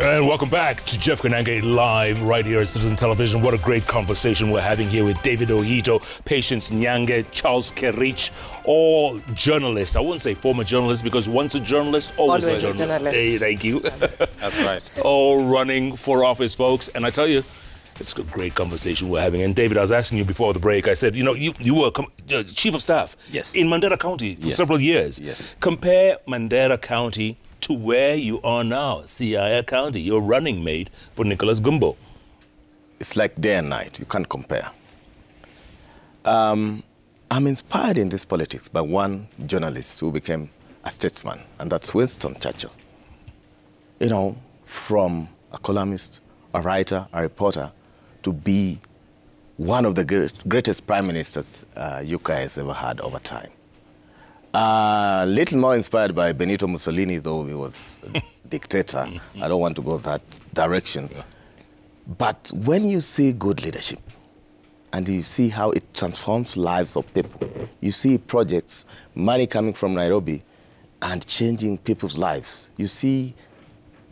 And welcome back to Jeff Koinange Live right here at Citizen Television. What a great conversation we're having here with David Ohito, Patience Nyange, Charles Kerich, all journalists. I wouldn't say former journalists because once a journalist, always a journalist. Hey, thank you. That's right. All running for office, folks. And I tell you, it's a great conversation we're having. And David, I was asking you before the break, I said, you know, you were chief of staff in Mandera County for several years. Yes. Compare Mandera County to where you are now, Siaya County. You're running mate for Nicholas Gumbo. It's like day and night. You can't compare. I'm inspired in this politics by one journalist who became a statesman, and that's Winston Churchill. You know, from a columnist, a writer, a reporter, to be one of the greatest prime ministers UK has ever had over time. A little more inspired by Benito Mussolini, though he was a dictator. I don't want to go that direction. Yeah. But when you see good leadership, and you see how it transforms lives of people, you see projects, money coming from Nairobi, and changing people's lives, you see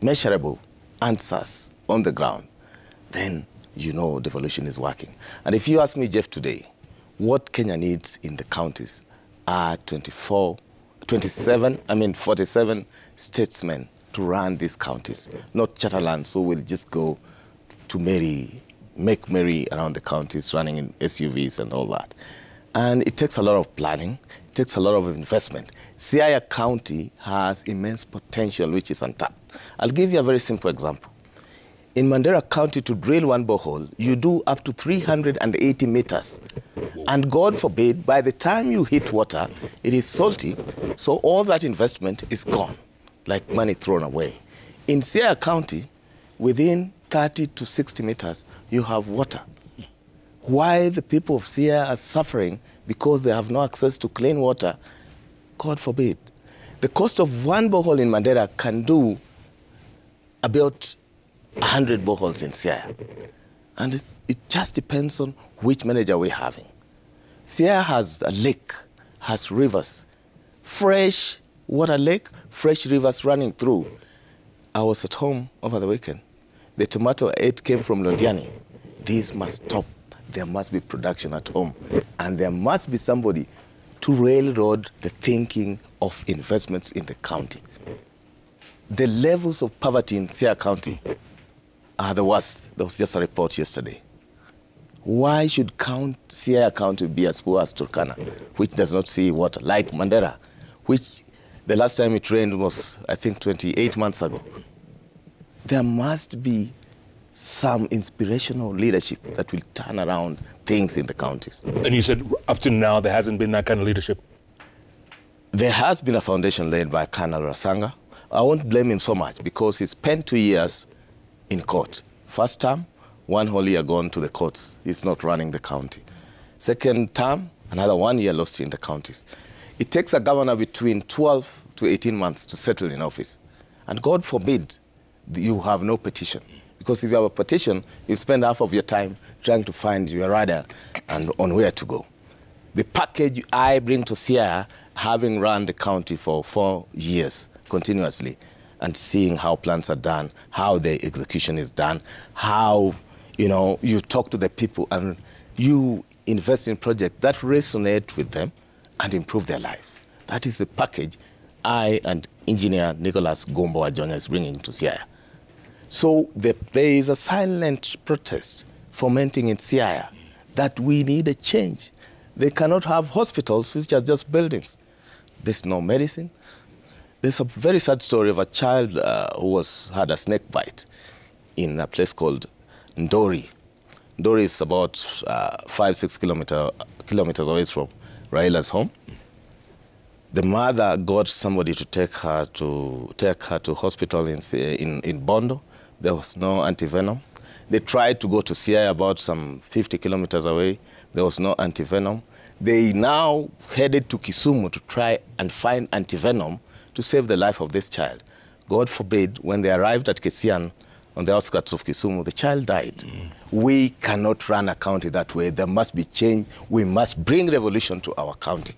measurable answers on the ground, then you know devolution is working. And if you ask me, Jeff, today, what Kenya needs in the counties are 47 statesmen to run these counties, not chatterlands who will just go to make merry around the counties, running in SUVs and all that. And it takes a lot of planning, it takes a lot of investment. Siaya County has immense potential which is untapped. I'll give you a very simple example. In Mandera County, to drill one borehole, you do up to 380 meters. And God forbid, by the time you hit water, it is salty, so all that investment is gone, like money thrown away. In Siaya County, within 30 to 60 meters, you have water. Why the people of Siaya are suffering because they have no access to clean water, God forbid. The cost of one borehole in Mandera can do about 100 boreholes in Siaya. And it just depends on which manager we're having. Siaya has a lake, has rivers, fresh water lake, fresh rivers running through. I was at home over the weekend. The tomato I ate came from Londiani. This must stop. There must be production at home. And there must be somebody to railroad the thinking of investments in the county. The levels of poverty in Siaya County are the worst. There was just a report yesterday. Why should Siaya County be as poor as Turkana, which does not see water, like Mandera, which the last time it rained was, I think, 28 months ago? There must be some inspirational leadership that will turn around things in the counties. And you said up to now there hasn't been that kind of leadership? There has been a foundation led by Colonel Rasanga. I won't blame him so much because he spent 2 years in court. First term, 1 whole year gone to the courts. He's not running the county. Second term, another 1 year lost in the counties. It takes a governor between 12 to 18 months to settle in office. And God forbid you have no petition. Because if you have a petition, you spend half of your time trying to find your rider and on where to go. The package I bring to Siaya, having run the county for 4 years continuously, and seeing how plans are done, how the execution is done, how, you know, you talk to the people and you invest in projects that resonate with them and improve their lives. That is the package I and engineer Nicholas Gumbo Ajonya is bringing to Siaya. So there is a silent protest fomenting in Siaya that we need a change. They cannot have hospitals which are just buildings. There's no medicine. There's a very sad story of a child who had a snake bite in a place called Ndori. Ndori is about 5-6 kilometers away from Raila's home. The mother got somebody to take her to hospital in Bondo. There was no antivenom. They tried to go to Siaya about some 50 kilometers away. There was no antivenom. They now headed to Kisumu to try and find antivenom to save the life of this child. God forbid, when they arrived at Kisian, on the outskirts of Kisumu, the child died. We cannot run a county that way. There must be change. We must bring revolution to our county.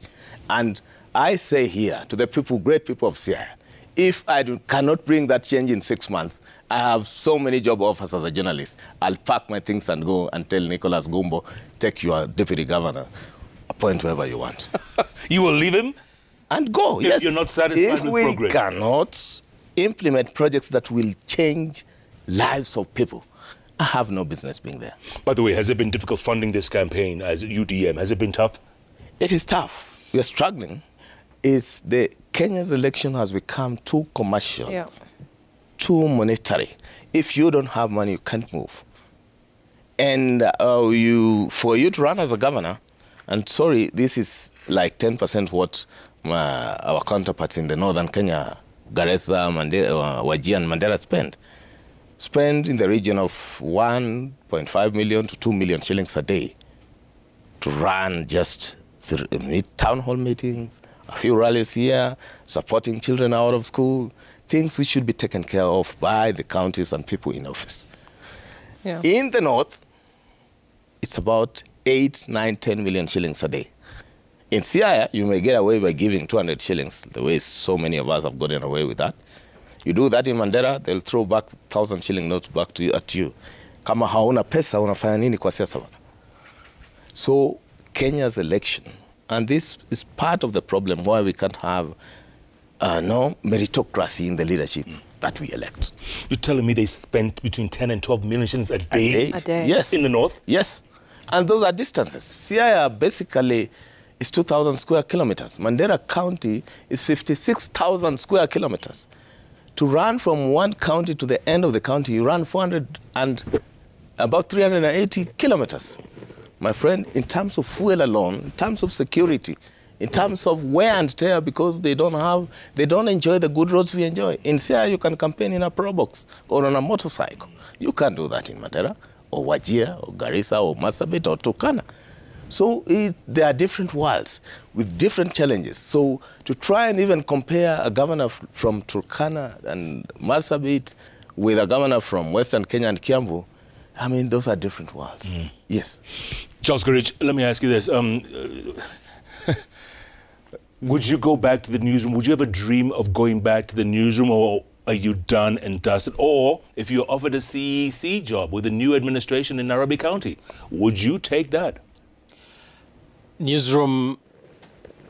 And I say here to the people, great people of Siaya, If I cannot bring that change in 6 months, I have so many job offers as a journalist. I'll pack my things and go and tell Nicholas Gumbo, take your deputy governor, appoint whoever you want. You will leave him? And go, if yes. You're not satisfied with progress. If we cannot implement projects that will change lives of people, I have no business being there. By the way, has it been difficult funding this campaign as UDM? Has it been tough? It is tough. We are struggling. Kenya's election has become too commercial, too monetary. If you don't have money, you can't move. And for you to run as a governor, and sorry, this is like 10% what our counterparts in the northern Kenya, Garissa, Wajir and Mandela spend in the region of 1.5 million to 2 million shillings a day to run just town hall meetings, a few rallies here, supporting children out of school, things which should be taken care of by the counties and people in office. Yeah. In the north, it's about 8, 9, 10 million shillings a day. In Siaya, you may get away by giving 200 shillings, the way so many of us have gotten away with that. You do that in Mandera, they'll throw back 1,000 shilling notes back to you, at you. Kama hauna pesa, unafanya nini kwa siasa bana? So Kenya's election, and this is part of the problem why we can't have no meritocracy in the leadership that we elect. You're telling me they spent between 10 and 12 million shillings a day? A day. Yes. In the north? Yes. And those are distances. Siaya basically is 2,000 square kilometers. Mandera County is 56,000 square kilometers. To run from one county to the end of the county, you run about 380 kilometers. My friend, in terms of fuel alone, in terms of security, in terms of wear and tear, because they don't enjoy the good roads we enjoy. In Siaya, you can campaign in a probox or on a motorcycle. You can't do that in Mandera, or Wajir, or Garissa, or Marsabit, or Turkana. So there are different worlds with different challenges. So to try and even compare a governor from Turkana and Marsabit with a governor from Western Kenya and Kiambu, I mean, those are different worlds. Yes. Charles Kerich, let me ask you this. Would you go back to the newsroom? Would you ever dream of going back to the newsroom, or are you done and dusted? Or if you're offered a CEC job with the new administration in Nairobi County, would you take that? Newsroom,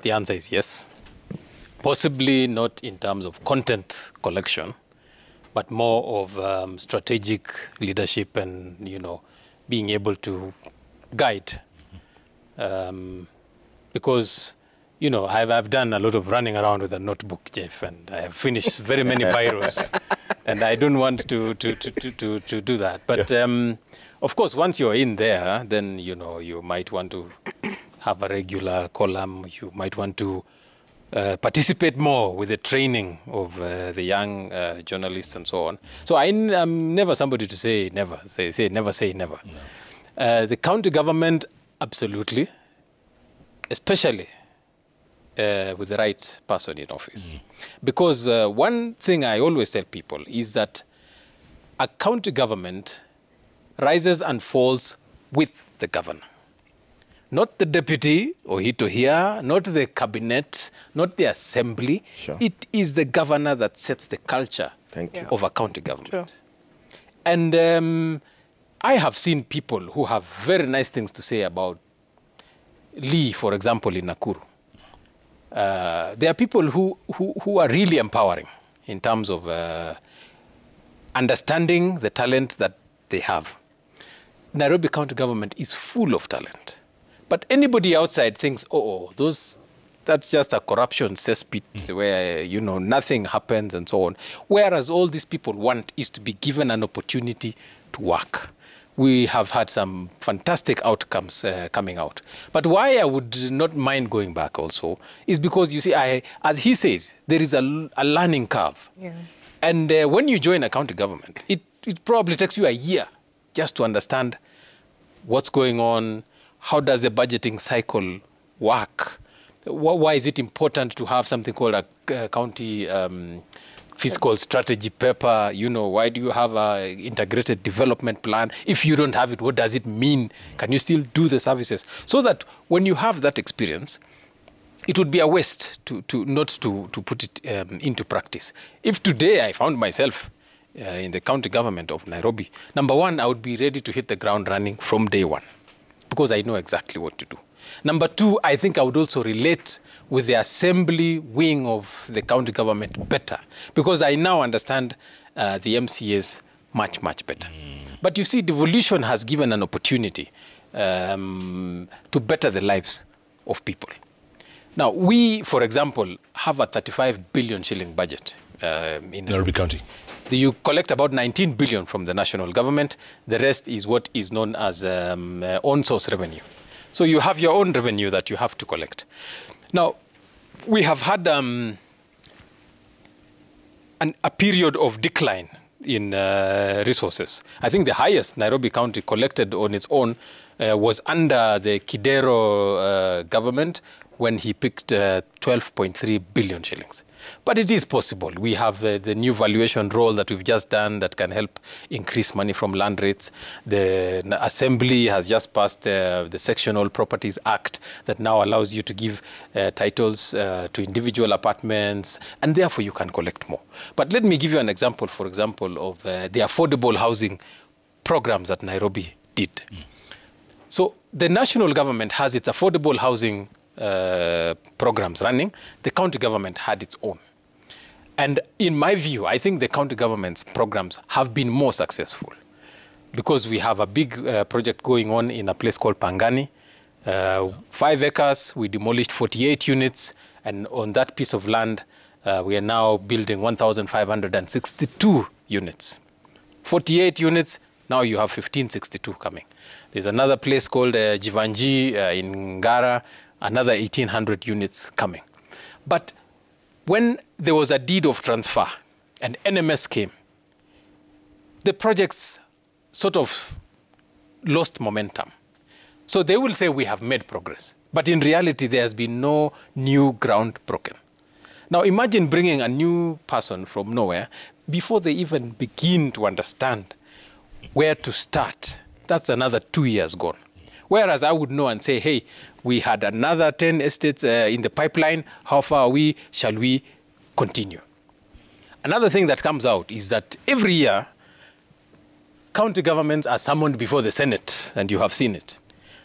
the answer is yes. Possibly not in terms of content collection, but more of strategic leadership and, being able to guide. Because, I've done a lot of running around with a notebook, Jeff, and I have finished very many biros, and I don't want to do that. But, of course, once you're in there, then, you might want to have a regular column. You might want to participate more with the training of the young journalists and so on. So I'm never somebody to say never. Say never say never. No. The county government, absolutely, especially with the right person in office. Because one thing I always tell people is that a county government rises and falls with the governor. Not the deputy or he to here, not the cabinet, not the assembly. Sure. It is the governor that sets the culture of a county government. Sure. And I have seen people who have very nice things to say about Lee, for example, in Nakuru. There are people who are really empowering in terms of understanding the talent that they have. Nairobi County government is full of talent. But anybody outside thinks, that's just a corruption cesspit where, nothing happens and so on. Whereas all these people want is to be given an opportunity to work. We have had some fantastic outcomes coming out. But why I would not mind going back also is because, you see, as he says, there is a learning curve. Yeah. And when you join a county government, it probably takes you a year just to understand what's going on. How does the budgeting cycle work? Why is it important to have something called a county fiscal strategy paper? Why do you have an integrated development plan? If you don't have it, what does it mean? Can you still do the services? So that when you have that experience, it would be a waste not to put it into practice. If today I found myself in the county government of Nairobi, number one, I would be ready to hit the ground running from day one because I know exactly what to do. Number two, I think I would also relate with the assembly wing of the county government better because I now understand the MCAs much, much better. But you see, devolution has given an opportunity to better the lives of people. Now, we, for example, have a 35 billion shilling budget in Nairobi County. You collect about 19 billion from the national government. The rest is what is known as on-source revenue. So you have your own revenue that you have to collect. Now, we have had a period of decline in resources. I think the highest Nairobi County collected on its own was under the Kidero government when he picked 12.3 billion shillings. But it is possible. We have the new valuation roll that we've just done that can help increase money from land rates. The Assembly has just passed the Sectional Properties Act that now allows you to give titles to individual apartments, and therefore you can collect more. But let me give you an example, for example, of the affordable housing programs that Nairobi did. So the national government has its affordable housing programs running. The county government had its own. And in my view, I think the county government's programs have been more successful because we have a big project going on in a place called Pangani. 5 acres, we demolished 48 units, and on that piece of land, we are now building 1,562 units. 48 units, now you have 1,562 coming. There's another place called Jivanji in Ngara, another 1,800 units coming. But when there was a deed of transfer and NMS came, the projects sort of lost momentum. So they will say we have made progress. But in reality, there has been no new ground broken. Now imagine bringing a new person from nowhere before they even begin to understand where to start. That's another 2 years gone. Whereas I would know and say, hey, we had another 10 estates in the pipeline. How far are we? Shall we continue? Another thing that comes out is that every year, county governments are summoned before the Senate, and you have seen it.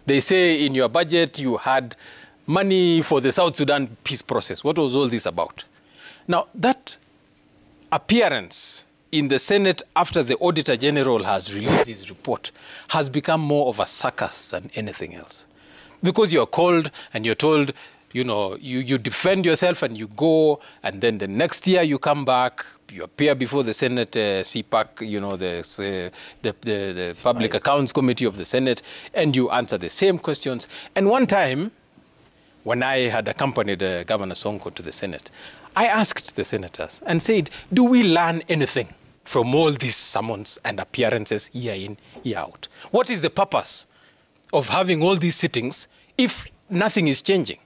They say in your budget you had money for the South Sudan peace process. What was all this about? Now, that appearance in the Senate after the Auditor General has released his report has become more of a circus than anything else. Because you're called and you're told, you know, you defend yourself and you go, and then the next year you come back, you appear before the Senate, CPAC, you know, the Public Accounts Committee of the Senate, and you answer the same questions. And one time, when I had accompanied Governor Sonko to the Senate, I asked the senators and said, do we learn anything from all these summons and appearances year in, year out? What is the purpose of having all these sittings if nothing is changing?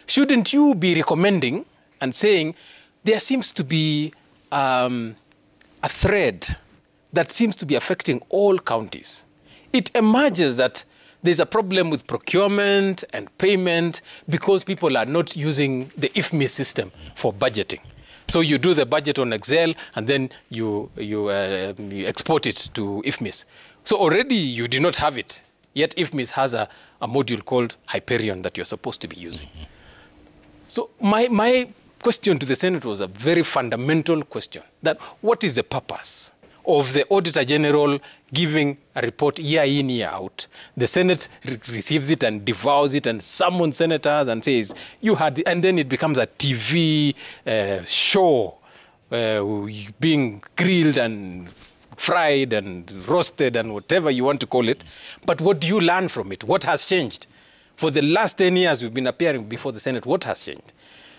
Shouldn't you be recommending and saying there seems to be a thread that seems to be affecting all counties? It emerges that there's a problem with procurement and payment because people are not using the IFMI system for budgeting. So you do the budget on Excel and then you export it to IFMIS. So already you do not have it, yet IFMIS has a module called Hyperion that you're supposed to be using. So my question to the Senate was a very fundamental question, that what is the purpose of the Auditor General giving a report year in, year out? The Senate receives it and devours it and summons senators and says, you had, and then it becomes a TV show being grilled and fried and roasted and whatever you want to call it. But what do you learn from it? What has changed? For the last 10 years, we've been appearing before the Senate. What has changed?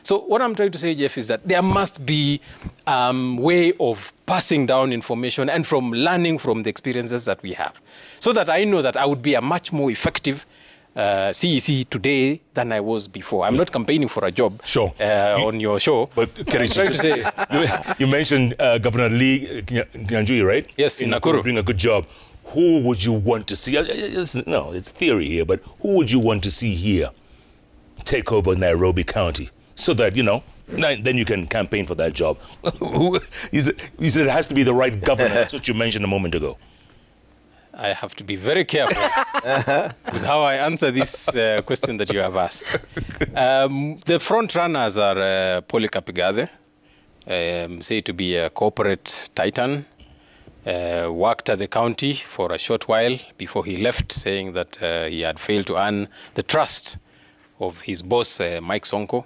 So what I'm trying to say, Jeff, is that there must be a way of passing down information and from learning from the experiences that we have, so that I know that I would be a much more effective CEC today than I was before. I'm not campaigning for a job on your show. But Kerichi, you mentioned Governor Lee Nyanjui, right? Yes, in Nakuru. Doing a good job. Who would you want to see? No, it's theory here, but who would you want to see here take over Nairobi County so that, you know, then you can campaign for that job. You said it has to be the right governor. That's what you mentioned a moment ago. I have to be very careful with how I answer this question that you have asked. The front runners are Polycarp Igathe, said to be a corporate titan, worked at the county for a short while before he left, saying that he had failed to earn the trust of his boss, Mike Sonko.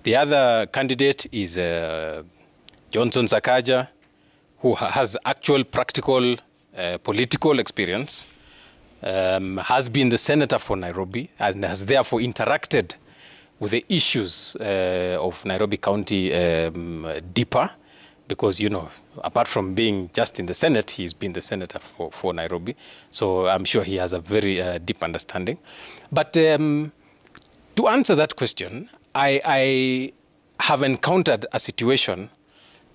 The other candidate is Johnson Sakaja, who has actual practical political experience, has been the senator for Nairobi, and has therefore interacted with the issues of Nairobi County deeper, because, you know, apart from being just in the Senate, he's been the senator for Nairobi. So I'm sure he has a very deep understanding. But to answer that question, I have encountered a situation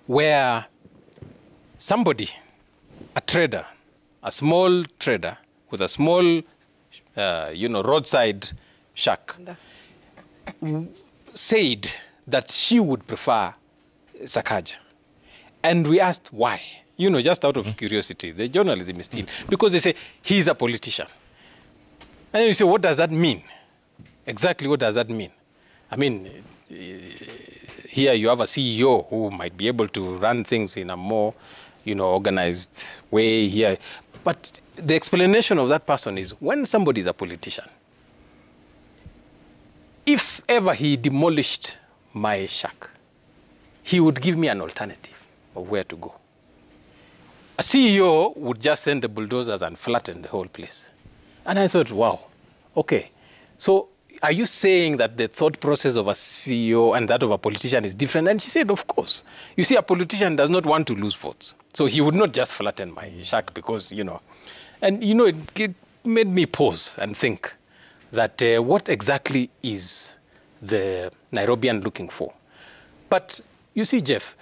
where somebody, a trader, a small trader with a small, roadside shack, said that she would prefer Sakaja. And we asked why, just out of curiosity. The journalism is still, because they say he's a politician. And you say, what does that mean? Exactly what does that mean? I mean, here you have a CEO who might be able to run things in a more, organized way here. But the explanation of that person is, when somebody is a politician, if ever he demolished my shack, he would give me an alternative of where to go. A CEO would just send the bulldozers and flatten the whole place. And I thought, wow, okay. So are you saying that the thought process of a CEO and that of a politician is different? And she said, of course. You see, a politician does not want to lose votes. So he would not just flatten my shack because, And, it made me pause and think that what exactly is the Nairobian looking for? But you see, Jeff,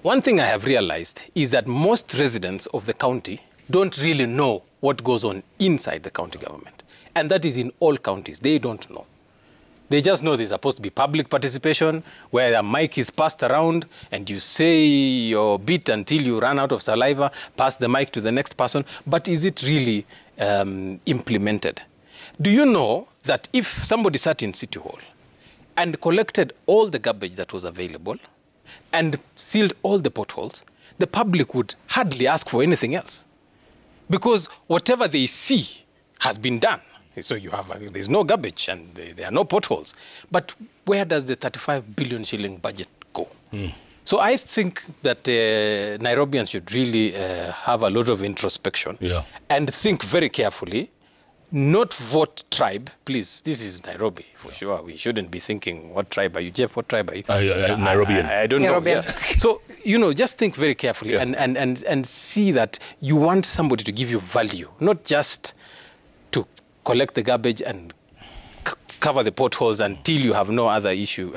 one thing I have realized is that most residents of the county don't really know what goes on inside the county government. And that is in all counties. They don't know. They just know there's supposed to be public participation where a mic is passed around and you say your bit until you run out of saliva, pass the mic to the next person. But is it really implemented? Do you know that if somebody sat in City Hall and collected all the garbage that was available and sealed all the potholes, the public would hardly ask for anything else? Because whatever they see has been done. So there's no garbage and there are no potholes. But where does the 35 billion shilling budget go? So I think that Nairobians should really have a lot of introspection and think very carefully, not vote tribe. Please, this is Nairobi for sure. We shouldn't be thinking, what tribe are you, Jeff? What tribe are you? Nairobian. I don't know. Yeah. So, just think very carefully and see that you want somebody to give you value, not just to collect the garbage and cover the potholes until you have no other issue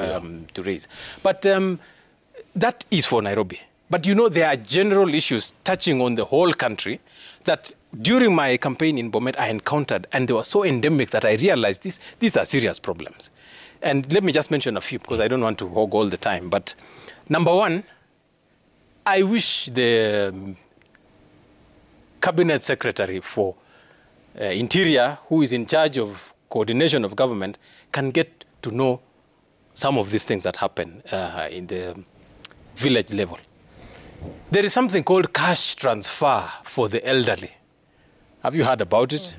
to raise. But that is for Nairobi. But there are general issues touching on the whole country that during my campaign in Bomet I encountered, and they were so endemic that I realized these are serious problems. And let me just mention a few because I don't want to hog all the time. But number one, I wish the Cabinet Secretary for Interior, who is in charge of coordination of government, can get to know some of these things that happen in the village level. There is something called cash transfer for the elderly. Have you heard about it?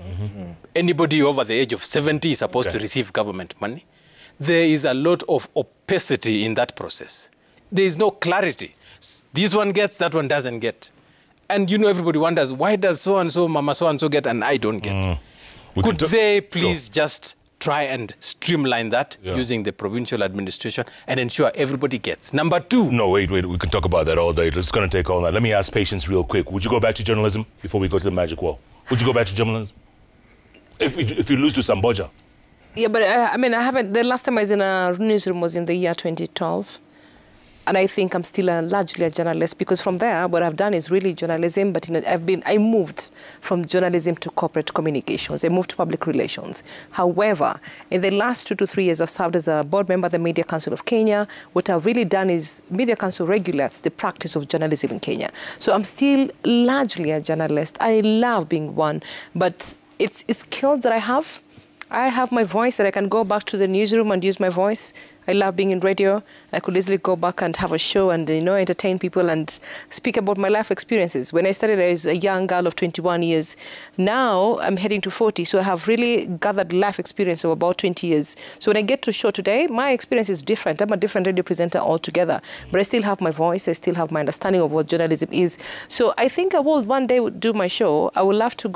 Anybody over the age of 70 is supposed to receive government money. There is a lot of opacity in that process. There is no clarity. This one gets, that one doesn't get. And everybody wonders, why does so-and-so, mama so-and-so get and I don't get? Could they please just try and streamline that using the provincial administration and ensure everybody gets? Number two. No, wait. We can talk about that all day. It's going to take all night. Let me ask Patience real quick. Would you go back to journalism before we go to the magic wall? Would you go back to journalism? If you lose to Samboja? Yeah, but I haven't. The last time I was in a newsroom was in the year 2012. And I think I'm still largely a journalist, because from there, what I've done is really journalism, but I moved from journalism to corporate communications. I moved to public relations. However, in the last 2 to 3 years, I've served as a board member of the Media Council of Kenya. What I've really done is Media Council regulates the practice of journalism in Kenya. So I'm still largely a journalist. I love being one, but it's skills that I have. I have my voice that I can go back to the newsroom and use my voice. I love being in radio. I could easily go back and have a show and, entertain people and speak about my life experiences. When I started as a young girl of 21 years, now I'm heading to 40. So I have really gathered life experience of about 20 years. So when I get to show today, my experience is different. I'm a different radio presenter altogether. But I still have my voice. I still have my understanding of what journalism is. So I think I will one day do my show. I would love to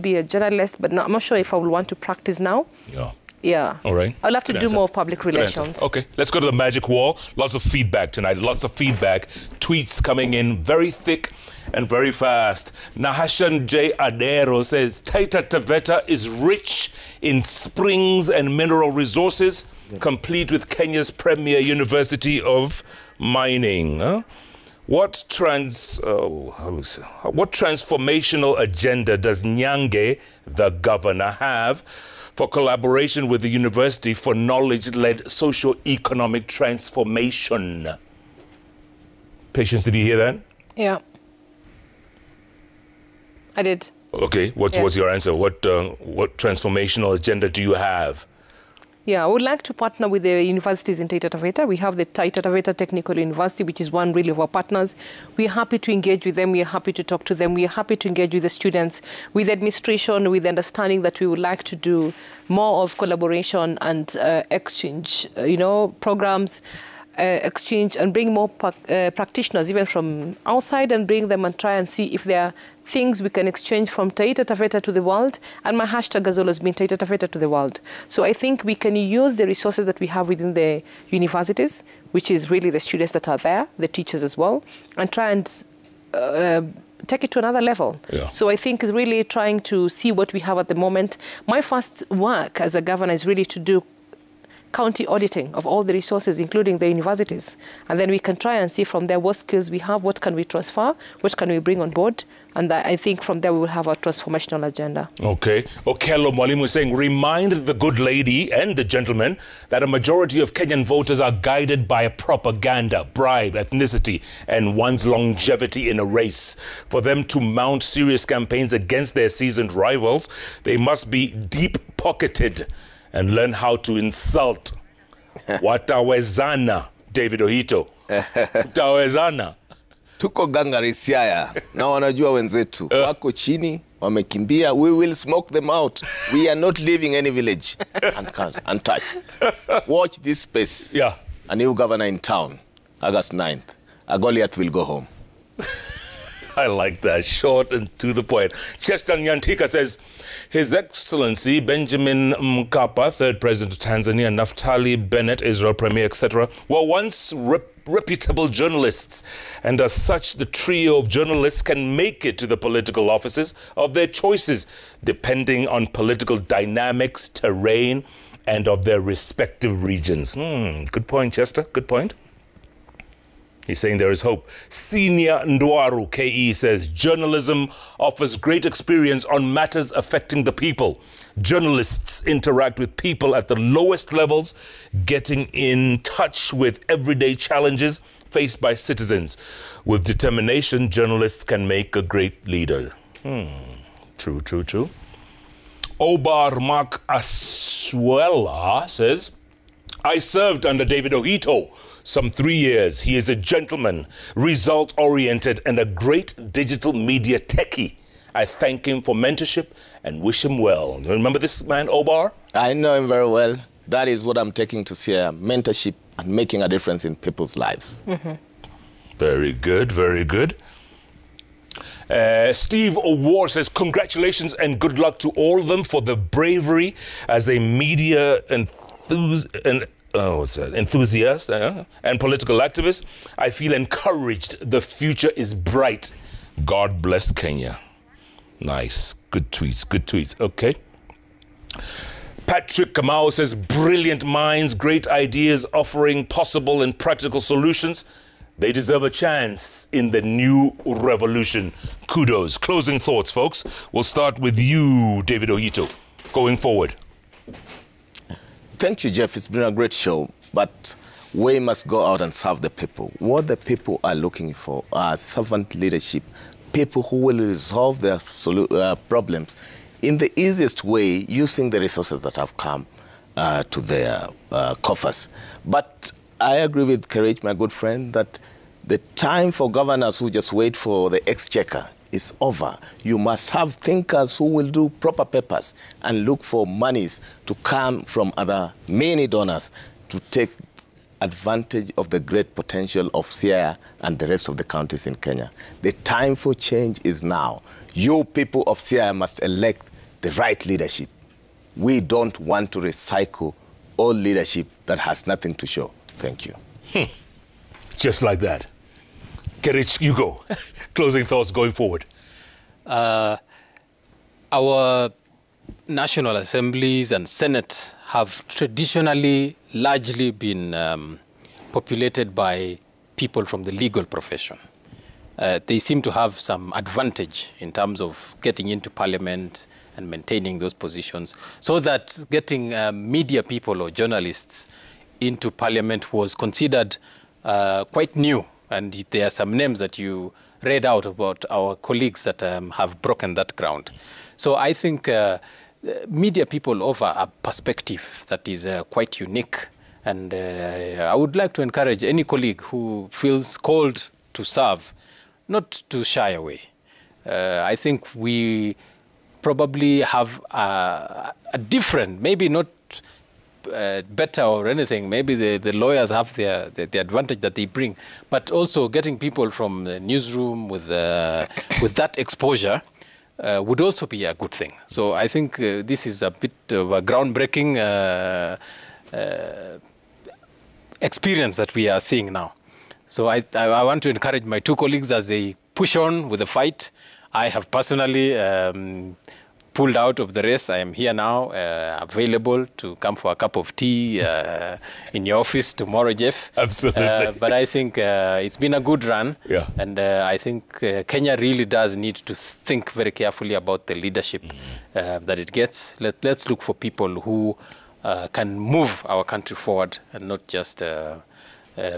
be a journalist, but I'm not sure if I will want to practice now. Yeah. Yeah. All right. I'll have to do more public relations. Okay, let's go to the magic wall. Lots of feedback tonight. Lots of feedback. Tweets coming in very thick and very fast. Nahashan J. Adero says, Taita Taveta is rich in springs and mineral resources, complete with Kenya's premier university of mining. Huh? What transformational agenda does Nyange, the governor, have for collaboration with the university for knowledge-led socio-economic transformation? Patience, did you hear that? Yeah. I did. Okay, what's your answer? What transformational agenda do you have? Yeah, I would like to partner with the universities in Taita Taveta. We have the Taita Taveta Technical University, which is one really of our partners. We're happy to engage with them. We're happy to talk to them. We're happy to engage with the students, with administration, with the understanding that we would like to do more of collaboration and exchange, programs, exchange, and bring more practitioners even from outside and bring them and try and see if there are things we can exchange from Taita Taveta to the world. And my hashtag has always been Taita Taveta to the world. So I think we can use the resources that we have within the universities, which is really the students that are there, the teachers as well, and try and take it to another level. Yeah. So I think really trying to see what we have at the moment. My first work as a governor is really to do county auditing of all the resources, including the universities. And then we can try and see from there what skills we have, what can we transfer, what can we bring on board. And I think from there we will have a transformational agenda. Okay. Okello Mwalimu is saying, remind the good lady and the gentleman that a majority of Kenyan voters are guided by propaganda, bribe, ethnicity, and one's longevity in a race. For them to mount serious campaigns against their seasoned rivals, they must be deep-pocketed and learn how to insult. Watawezana, David Ohito. Watawezana. Tuko gangari Siaya na wanajua wenzetu wako chini wamekimbia. We will smoke them out. We are not leaving any village untouched. Watch this space. Yeah. A new governor in town, August 9th. A Goliath will go home. I like that, short and to the point. Chester Nyantika says, His Excellency Benjamin Mkapa, third president of Tanzania, Naftali Bennett, Israel premier, etc., were once reputable journalists, and as such, the trio of journalists can make it to the political offices of their choices, depending on political dynamics, terrain, and of their respective regions. Good point, Chester, good point. He's saying there is hope. Senior Ndwaru, KE, says, journalism offers great experience on matters affecting the people. Journalists interact with people at the lowest levels, getting in touch with everyday challenges faced by citizens. With determination, journalists can make a great leader. True, true, true. Obar Mark Aswella says, I served under David Ohito some 3 years. He is a gentleman, result-oriented, and a great digital media techie. I thank him for mentorship and wish him well. You remember this man, Obar? I know him very well. That is what I'm taking to see, mentorship and making a difference in people's lives. Very good, very good. Steve O'War says, congratulations and good luck to all of them for the bravery as a media enthusiast and political activist. I feel encouraged. The future is bright. God bless Kenya. Nice. Good tweets. Good tweets. Okay. Patrick Kamau says, brilliant minds, great ideas, offering possible and practical solutions. They deserve a chance in the new revolution. Kudos. Closing thoughts, folks. We'll start with you, David Ohito, going forward. Thank you, Jeff. It's been a great show, but we must go out and serve the people. What the people are looking for are servant leadership, people who will resolve their problems in the easiest way, using the resources that have come to their coffers. But I agree with Kerich, my good friend, that the time for governors who just wait for the exchequer is over. You must have thinkers who will do proper papers and look for monies to come from other many donors to take advantage of the great potential of Siaya and the rest of the counties in Kenya. The time for change is now. You people of Siaya must elect the right leadership. We don't want to recycle old leadership that has nothing to show. Thank you. Just like that. Kerich, you go. Closing thoughts going forward. Our national assemblies and Senate have traditionally largely been populated by people from the legal profession. They seem to have some advantage in terms of getting into parliament and maintaining those positions, so that getting media people or journalists into parliament was considered quite new. And there are some names that you read out about our colleagues that have broken that ground. So I think media people offer a perspective that is quite unique. And I would like to encourage any colleague who feels called to serve not to shy away. I think we probably have a different, maybe not better or anything. Maybe the lawyers have the advantage that they bring, but also getting people from the newsroom with that exposure would also be a good thing. So I think this is a bit of a groundbreaking experience that we are seeing now. So I want to encourage my two colleagues as they push on with the fight. I have personally pulled out of the race. I am here now, available to come for a cup of tea in your office tomorrow, Jeff. Absolutely. But I think it's been a good run. Yeah. And I think Kenya really does need to think very carefully about the leadership that it gets. Let's look for people who can move our country forward and not just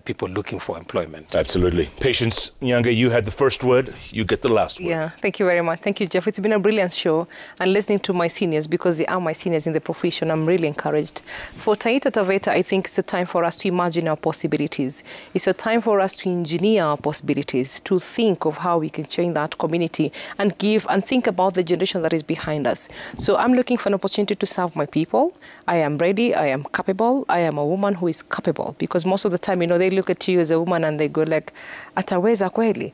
people looking for employment. Absolutely. Patience Nyange, you had the first word. You get the last word. Yeah, thank you very much. Thank you, Jeff. It's been a brilliant show. And listening to my seniors, because they are my seniors in the profession, I'm really encouraged. For Taita Taveta, I think it's a time for us to imagine our possibilities. It's a time for us to engineer our possibilities, to think of how we can change that community and give and think about the generation that is behind us. So I'm looking for an opportunity to serve my people. I am ready. I am capable. I am a woman who is capable, because most of the time, they look at you as a woman and they go like, ataweza kweli?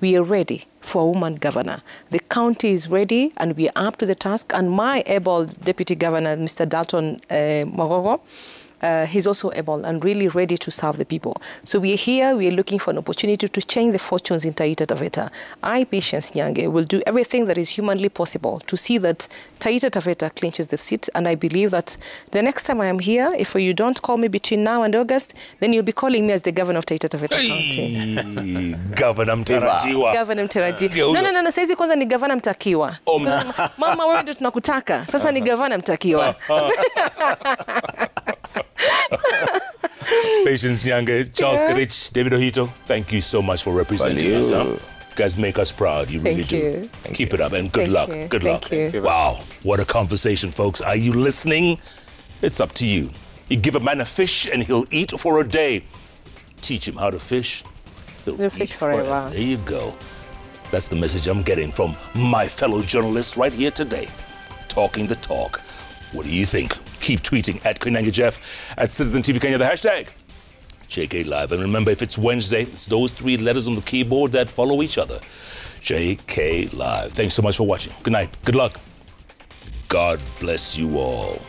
We are ready for a woman governor. The county is ready and we are up to the task. And my able deputy governor, Mr. Dalton Magogo, he's also able and really ready to serve the people. So we are here, we are looking for an opportunity to change the fortunes in Taita Taveta. I, Patience Nyange, will do everything that is humanly possible to see that Taita Taveta clinches the seat. And I believe that the next time I am here, if you don't call me between now and August, then you'll be calling me as the governor of Taita Taveta County. Governor mtarajiwa. Governor mtarajiwa. No, saizi kwanza ni governor mtakiwa. Mama, wewe ndio tunakutaka. Sasa ni governor mtakiwa. Patience Nyange, Charles Kerich, David Ohito, thank you so much for representing us. Huh? You guys make us proud. You really do. Keep it up and good luck. Good luck. Wow, what a conversation, folks. Are you listening? It's up to you. You give a man a fish and he'll eat for a day. Teach him how to fish, he'll fish forever. There you go. That's the message I'm getting from my fellow journalists right here today. Talking the talk. What do you think? Keep tweeting at Koinange Jeff, at Citizen TV Kenya, the hashtag JKLive. And remember, if it's Wednesday, it's those three letters on the keyboard that follow each other. JKLive. Thanks so much for watching. Good night. Good luck. God bless you all.